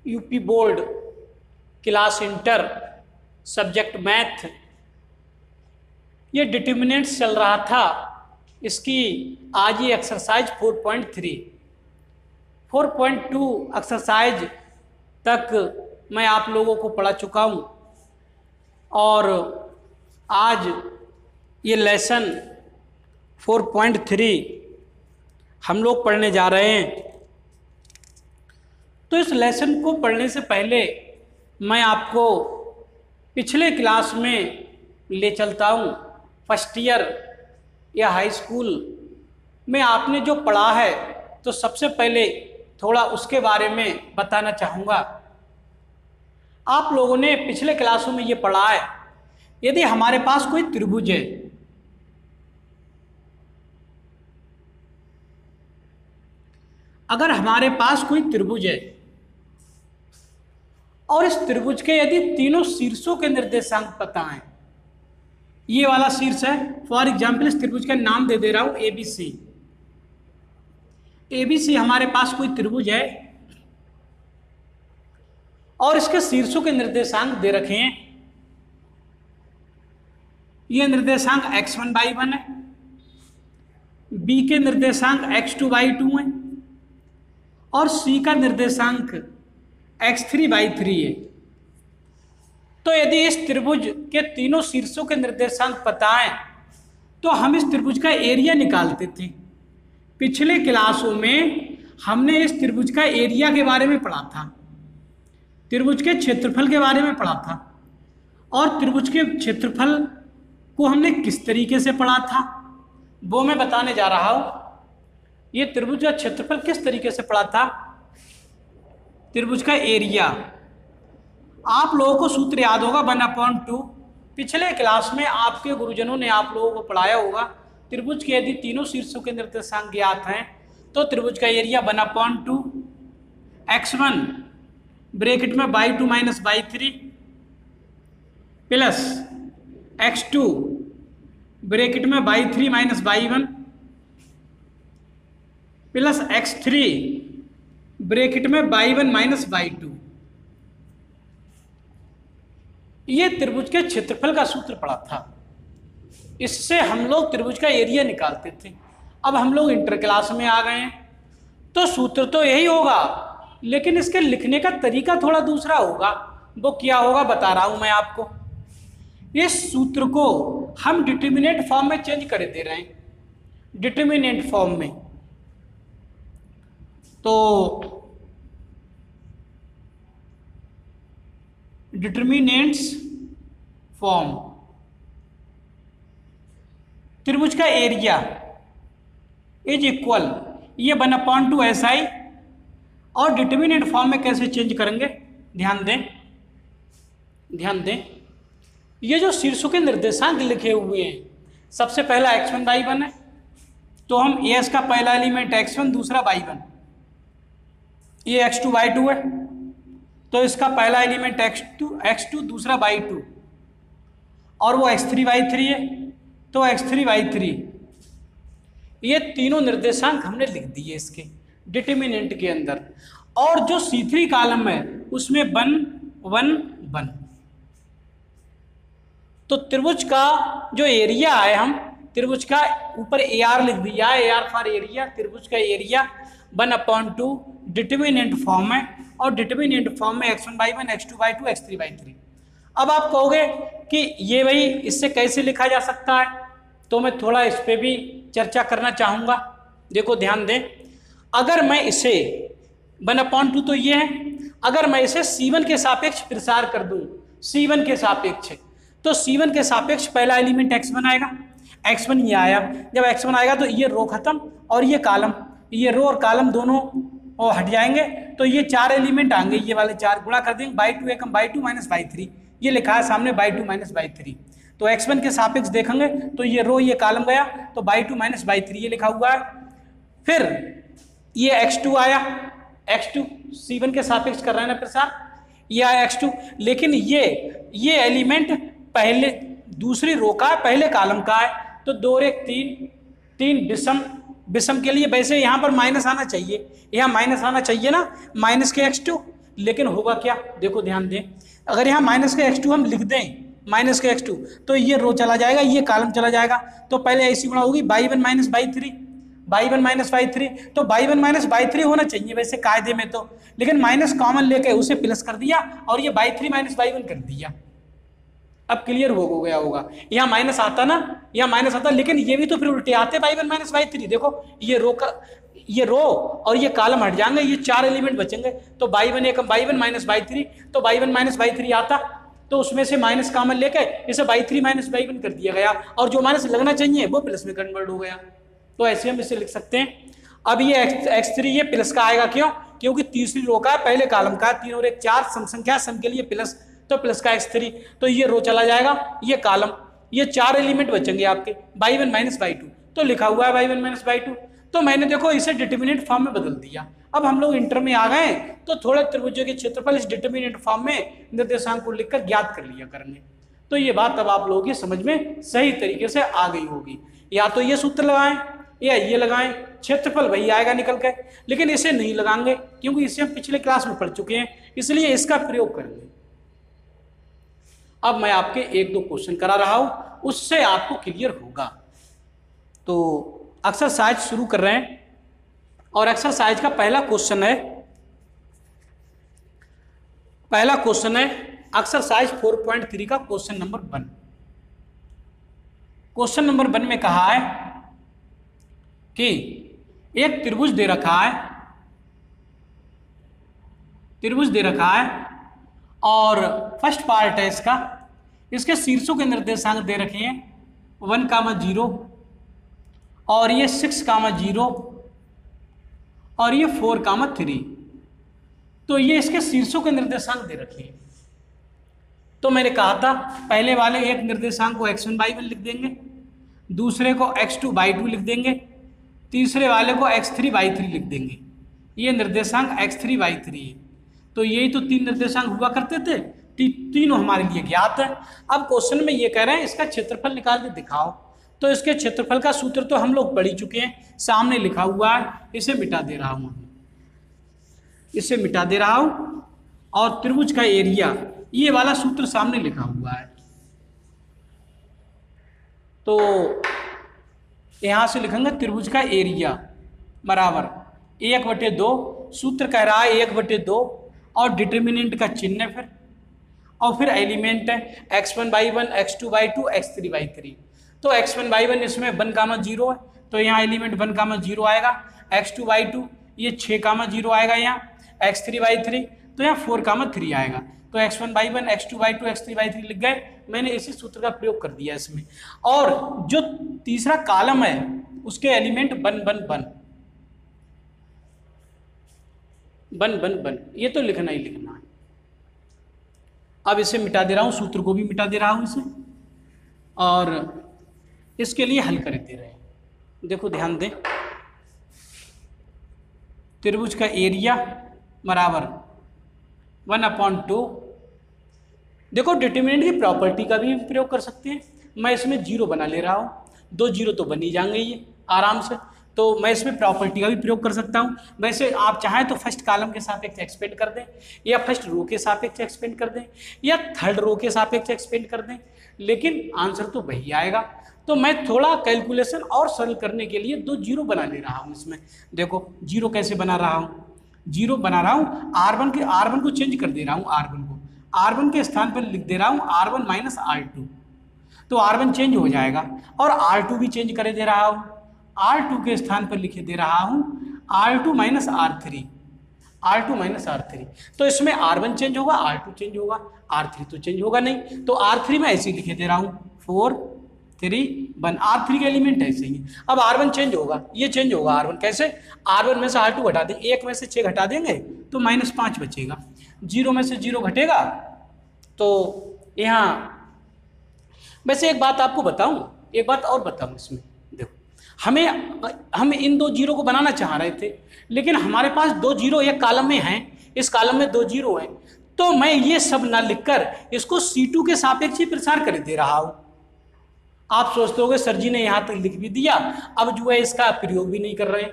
UP board class inter subject math, ये determinants चल रहा था। इसकी आज ये एक्सरसाइज 4.3 4.2 एक्सरसाइज तक मैं आप लोगों को पढ़ा चुका हूँ और आज ये लेसन 4.3 हम लोग पढ़ने जा रहे हैं। तो इस लेसन को पढ़ने से पहले मैं आपको पिछले क्लास में ले चलता हूँ। फर्स्ट ईयर या हाई स्कूल में आपने जो पढ़ा है तो सबसे पहले थोड़ा उसके बारे में बताना चाहूँगा। आप लोगों ने पिछले क्लासों में ये पढ़ा है, यदि हमारे पास कोई त्रिभुज है, अगर हमारे पास कोई त्रिभुज है और इस त्रिभुज के यदि तीनों शीर्षों के निर्देशांक पता हैं, ये वाला शीर्ष है, फॉर एग्जाम्पल इस त्रिभुज का नाम दे रहा हूं एबीसी। एबीसी हमारे पास कोई त्रिभुज है और इसके शीर्षों के निर्देशांक दे रखे हैं। ये निर्देशांक x1/1 है, बी के निर्देशांक x2/2 है और सी का निर्देशांक x3/3 है। तो यदि इस त्रिभुज के तीनों शीर्षों के निर्देशांक पता है तो हम इस त्रिभुज का एरिया निकालते थे। पिछले क्लासों में हमने इस त्रिभुज का एरिया के बारे में पढ़ा था, त्रिभुज के क्षेत्रफल के बारे में पढ़ा था और त्रिभुज के क्षेत्रफल को हमने किस तरीके से पढ़ा था वो मैं बताने जा रहा हूं। ये त्रिभुज का क्षेत्रफल किस तरीके से पढ़ा था, त्रिभुज का एरिया। आप लोगों को सूत्र याद होगा 1/2। पिछले क्लास में आपके गुरुजनों ने आप लोगों को पढ़ाया होगा, त्रिभुज के यदि तीनों शीर्षों के निर्देशांक ज्ञात हैं तो त्रिभुज का एरिया 1/2 x1 ब्रैकेट में /2 - /3 प्लस x2 ब्रैकेट में /3 - /1 प्लस x3 ब्रैकेट में /1 - /2। ये त्रिभुज के क्षेत्रफल का सूत्र पढ़ा था, इससे हम लोग त्रिभुज का एरिया निकालते थे। अब हम लोग इंटर क्लास में आ गए हैं तो सूत्र तो यही होगा, लेकिन इसके लिखने का तरीका थोड़ा दूसरा होगा। वो क्या होगा बता रहा हूं मैं आपको। इस सूत्र को हम डिटर्मिनेंट फॉर्म में चेंज कर दे रहे हैं, डिटर्मिनेंट फॉर्म में। तो डिटर्मिनेंट्स फॉर्म, त्रिभुज का एरिया इज इक्वल ये 1/2 SI और डिटर्मिनेंट फॉर्म में कैसे चेंज करेंगे ध्यान दें, ध्यान दें। ये जो शीर्षों के निर्देशांक लिखे हुए हैं, सबसे पहला x1/1 है तो हम एस का पहला एलिमेंट x1, दूसरा y1। ये x2/2 है तो इसका पहला एलिमेंट x2, दूसरा y2 और वो x3/3 है तो x3/3। ये तीनों निर्देशांक हमने लिख दिए इसके डिटर्मिनेंट के अंदर। और जो C3 कॉलम है उसमें 1 1 1। तो त्रिभुज का जो एरिया है, हम त्रिभुज का ऊपर AR लिख दिया है, AR फॉर एरिया। त्रिभुज का एरिया 1/2 डिटर्मिनेंट फॉर्म है और डिटर्मिनेंट फॉर्म में x1/1, x2/2, x3/3। अब आप कहोगे कि ये भाई इससे कैसे लिखा जा सकता है, तो मैं थोड़ा इस पे भी चर्चा करना चाहूँगा। देखो ध्यान दें, अगर मैं इसे 1/2 तो ये है, अगर मैं इसे C1 के सापेक्ष प्रसार कर दूँ, C1 के सापेक्ष, तो C1 के सापेक्ष पहला एलिमेंट x1 आएगा। x1 ये आया, जब x1 आएगा तो ये रो खत्म और ये कॉलम, ये रो और कॉलम दोनों और हट जाएंगे तो ये 4 एलिमेंट आएंगे, ये वाले 4 गुणा कर देंगे /2 एकम /2 - /3। ये लिखा है सामने /2 - /3। तो x1 के सापेक्ष देखेंगे तो ये रो ये कॉलम गया तो /2 - /3 ये लिखा हुआ है। फिर ये x2 आया, x2 C1 के सापेक्ष कर रहे हैं ना प्रसार, ये आया x2। लेकिन ये एलिमेंट पहले दूसरी रो का है, पहले कॉलम का है, तो 2 और 1 3 विषम के लिए वैसे यहाँ पर माइनस आना चाहिए, यहाँ माइनस आना चाहिए ना, माइनस के x2 लेकिन होगा क्या, देखो ध्यान दें, अगर यहाँ माइनस का x2 हम लिख दें, माइनस का x2, तो ये रो चला जाएगा, ये कॉलम चला जाएगा, तो पहले ऐसी गुणा होगी y1 minus y3, y1 minus y3, तो y1 माइनस y3 होना चाहिए वैसे कायदे में तो, लेकिन माइनस कॉमन लेके उसे प्लस कर दिया और ये y3 माइनस y1 कर दिया। अब क्लियर हो गया होगा, यहाँ माइनस आता ना, यहाँ माइनस आता, लेकिन ये भी तो फिर उल्टे आते y1 माइनस y3, देखो ये रो और ये कॉलम हट जाएंगे, ये 4 एलिमेंट बचेंगे, तो y1 माइनस y3, तो y1 माइनस y3 आता, तो उसमें से माइनस कॉमन लेके इसे y3 माइनस y1 कर दिया गया, और जो माइनस लगना चाहिए वो प्लस में कन्वर्ट हो गया, तो ऐसे हम इसे लिख सकते हैं। अब ये x3 ये प्लस का आएगा, क्यों, क्योंकि तीसरी रो का है, पहले कॉलम का, 3 और 1 4 सम संख्या, सम के लिए प्लस, तो प्लस का x3, तो ये रो चला जाएगा, ये कॉलम, ये 4 एलिमेंट बचेंगे आपके y1 माइनस y2, तो लिखा हुआ है y1 माइनस y2, तो मैंने देखो इसे डिटरमिनेंट फॉर्म में बदल दिया। अब हम लोग इंटर में आ गए, तो थोड़े त्रिभुजों के क्षेत्रफल इस डिटरमिनेंट फॉर्म में निर्देशांक को लिखकर ज्ञात कर लिया करेंगे, तो ये बात अब आप लोगों की समझ में सही तरीके से आ गई होगी। या तो ये सूत्र लगाएं या ये लगाएं, क्षेत्रफल वही आएगा निकल के, लेकिन इसे नहीं लगाएंगे क्योंकि इसे हम पिछले क्लास में पढ़ चुके हैं, इसलिए इसका प्रयोग करेंगे। अब मैं आपके 1-2 क्वेश्चन करा रहा हूं, उससे आपको क्लियर होगा। तो एक्सरसाइज शुरू कर रहे हैं, और एक्सरसाइज का पहला क्वेश्चन है एक्सरसाइज 4.3 का क्वेश्चन नंबर 1। क्वेश्चन नंबर 1 में कहा है कि एक त्रिभुज दे रखा है, और फर्स्ट पार्ट है इसका, इसके शीर्षों के निर्देशांक दे रखे हैं 1, 0 और ये 6, 0 और ये 4, 3, तो ये इसके शीर्षों के निर्देशांक दे रखे हैं। तो मैंने कहा था पहले वाले एक निर्देशांक को x1 y1 लिख देंगे, दूसरे को x2 y2 लिख देंगे, तीसरे वाले को x3 y3 लिख देंगे। ये निर्देशांक x3 y3 है, तो यही तो 3 निर्देशांक हुआ करते थे, तीनों हमारे लिए ज्ञात है। अब क्वेश्चन में ये कह रहे हैं इसका क्षेत्रफल निकाल के दिखाओ, तो इसके क्षेत्रफल का सूत्र तो हम लोग पढ़ ही चुके हैं, सामने लिखा हुआ है, इसे मिटा दे रहा हूं, और त्रिभुज का एरिया, ये वाला सूत्र सामने लिखा हुआ है, तो यहां से लिखेंगे त्रिभुज का एरिया बराबर 1/2, सूत्र कह रहा है 1/2, और डिटरमिनेंट का चिन्ह फिर, और फिर एलिमेंट है x1 y1, x2 y2, x3 y3, तो x1 y1 इसमें 1, 0 है, तो यहाँ एलिमेंट 1, 0 आएगा, x2 y2 ये 6, 0 आएगा, यहाँ x3 y3 तो यहाँ 4, 3 आएगा, तो x1 y1, x2 y2, x3 y3 लिख गए। मैंने इसी सूत्र का प्रयोग कर दिया इसमें, और जो तीसरा कॉलम है उसके एलिमेंट 1, 1, 1, ये तो लिखना ही लिखना है। अब इसे मिटा दे रहा हूँ, सूत्र को भी मिटा दे रहा हूँ इसे, और इसके लिए हल कर दे रहे हैं। देखो ध्यान दें, त्रिभुज का एरिया बराबर 1/2, देखो डिटरमिनेंट की प्रॉपर्टी का भी प्रयोग कर सकते हैं। मैं इसमें 0 बना ले रहा हूँ, 2 0 तो बन ही जाएंगे ये आराम से, तो मैं इसमें प्रॉपर्टी का भी प्रयोग कर सकता हूँ। वैसे आप चाहें तो फर्स्ट कॉलम के सापेक्ष एक्सपेंड कर दें, या फर्स्ट रो के सापेक्ष एक्सपेंड कर दें, या थर्ड रो के सापेक्ष एक्सपेंड कर दें, लेकिन आंसर तो वही आएगा। तो मैं थोड़ा कैलकुलेशन और सरल करने के लिए 2 0 बना ले रहा हूँ इसमें। देखो 0 कैसे बना रहा हूँ, 0 बना रहा हूँ, R1 को चेंज कर दे रहा हूँ, R1 के स्थान पर लिख दे रहा हूँ R1 माइनस R2, तो R1 चेंज हो जाएगा, और R2 भी चेंज कर दे रहा हूँ, R2 के स्थान पर लिखे दे रहा हूँ R2 माइनस R3, तो इसमें R1 चेंज होगा, R2 चेंज होगा, R3 तो चेंज होगा नहीं, तो R3 में ऐसे ही लिखे दे रहा हूँ 4, 3, 1, R3 के एलिमेंट ऐसे ही। अब R1 चेंज होगा, ये चेंज होगा R1 कैसे, R1 में से R2 घटा दें, 1 में से 6 घटा देंगे तो -5 बचेगा, 0 में से 0 घटेगा, तो यहाँ वैसे एक बात आपको बताऊं, एक बात और बताऊं इसमें, देखो हम इन 2 0 को बनाना चाह रहे थे, लेकिन हमारे पास 2 0 एक कॉलम में हैं, इस कॉलम में 2 0 हैं, तो मैं ये सब ना लिखकर इसको C2 के सापेक्ष ही प्रसार कर दे रहा हूं। आप सोचते होगे सर जी ने यहाँ तक लिख भी दिया, अब जो है इसका प्रयोग भी नहीं कर रहे,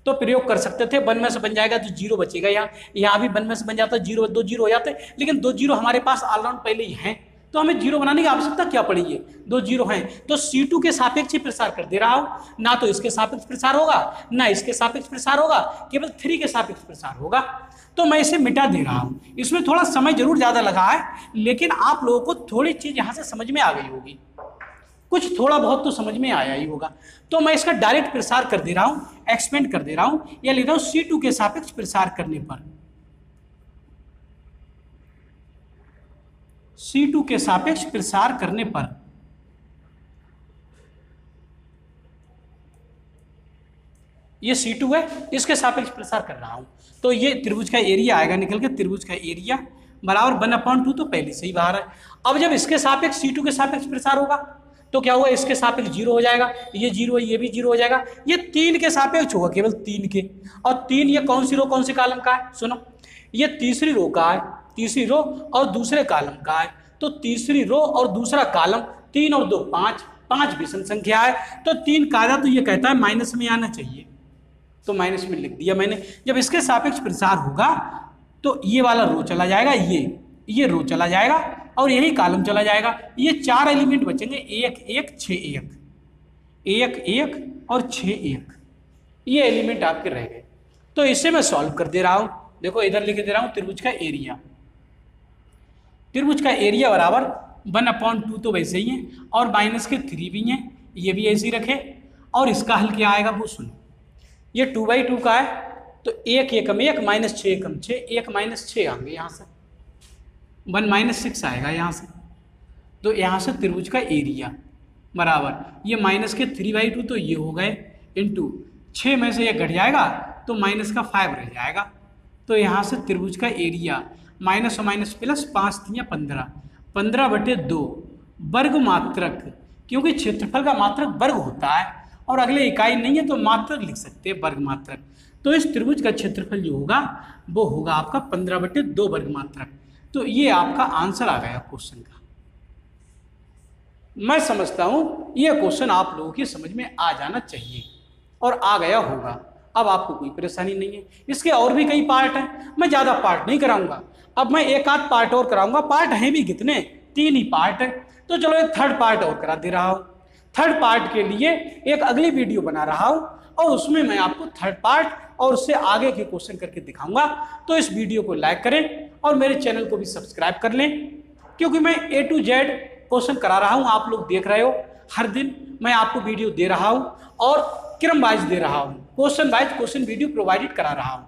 तो प्रयोग कर सकते थे। 1 में से बन जाएगा तो 0 बचेगा, यहाँ भी 1 में से बन जाता है 0, 2 0 हो जाते, लेकिन 2 0 हमारे पास ऑलराउंड पहले ही हैं, तो हमें 0 बनाने की आवश्यकता क्या पड़ी है, 2 0 हैं। तो C2 के सापेक्ष ही प्रसार कर दे रहा हूं, ना तो इसके सापेक्ष प्रसार होगा ना इसके सापेक्ष प्रसार होगा, केवल 3 के सापेक्ष प्रसार होगा। तो मैं इसे मिटा दे रहा हूं। इसमें थोड़ा समय जरूर ज्यादा लगा है, लेकिन आप लोगों को थोड़ी चीज यहां से समझ में आ गई होगी, कुछ थोड़ा बहुत तो समझ में आया ही होगा। तो मैं इसका डायरेक्ट प्रसार कर दे रहा हूं, एक्सपेंड कर दे रहा हूं, या लिख रहा हूं C2 के सापेक्ष प्रसार करने पर, C2 के सापेक्ष प्रसार करने पर ये C2 है, इसके सापेक्ष प्रसार कर रहा हूं, तो ये त्रिभुज का एरिया आएगा निकल के, त्रिभुज का एरिया बराबर 1/2 तो पहले से ही बाहर है। अब जब इसके सापेक्ष C2 के सापेक्ष प्रसार होगा तो क्या होगा, इसके सापेक्ष 0 हो जाएगा, ये 0 है, ये भी 0 हो जाएगा, ये 3 के सापेक्ष होगा, केवल 3 के। और 3 ये कौन सी रो कौन से कॉलम का है, सुनो, ये तीसरी रो का है, तीसरी रो और दूसरे कॉलम का है। तो तीसरी रो और दूसरा कॉलम, 3 और 2 5, 5 विषम संख्या है, तो 3 कायदा तो ये कहता है माइनस में आना चाहिए, तो माइनस में लिख दिया मैंने। जब इसके सापेक्ष प्रसार होगा तो ये वाला रो चला जाएगा, ये रो चला जाएगा और यही कॉलम चला जाएगा। ये 4 एलिमेंट बचेंगे, 1 1 6 1, 1 1 और 6 1, ये एलिमेंट आपके रह गए। तो इसे मैं सॉल्व कर दे रहा हूं, देखो इधर लिख दे रहा हूं त्रिभुज का एरिया, त्रिभुज का एरिया बराबर 1/2 तो वैसे ही है, और माइनस के 3 भी हैं, ये भी ऐसे ही रखे। और इसका हल क्या आएगा वो सुनो, ये 2/2 का है, तो 1 एकम 1 माइनस 6 एकम 6, 1 माइनस 6 आएंगे यहाँ से, 1 माइनस 6 आएगा यहाँ से। तो यहाँ से त्रिभुज का एरिया बराबर ये माइनस के 3/2 तो ये हो गए, इंटू 6 में से ये घट जाएगा तो माइनस का 5 रह जाएगा। तो यहाँ से त्रिभुज का एरिया माइनस और माइनस प्लस 5 3 15, 15/2 वर्ग मात्रक, क्योंकि क्षेत्रफल का मात्रक वर्ग होता है और अगले इकाई नहीं है तो मात्रक लिख सकते हैं, वर्ग मात्रक। तो इस त्रिभुज का क्षेत्रफल जो होगा वो होगा आपका 15/2 वर्ग मात्रक। तो ये आपका आंसर आ गया क्वेश्चन का। मैं समझता हूं ये क्वेश्चन आप लोगों की समझ में आ जाना चाहिए और आ गया होगा। अब आपको कोई परेशानी नहीं है। इसके और भी कई पार्ट हैं, मैं ज़्यादा पार्ट नहीं कराऊंगा, अब मैं एक आध पार्ट और कराऊंगा। पार्ट हैं भी कितने, 3 ही पार्ट हैं, तो चलो एक थर्ड पार्ट और करा दे रहा हूँ। थर्ड पार्ट के लिए एक अगली वीडियो बना रहा हूँ और उसमें मैं आपको थर्ड पार्ट और उससे आगे के क्वेश्चन करके दिखाऊंगा। तो इस वीडियो को लाइक करें और मेरे चैनल को भी सब्सक्राइब कर लें, क्योंकि मैं A to Z क्वेश्चन करा रहा हूँ, आप लोग देख रहे हो। हर दिन मैं आपको वीडियो दे रहा हूँ और क्रम वाइज दे रहा हूँ, question wise question video provided करा रहा हूँ।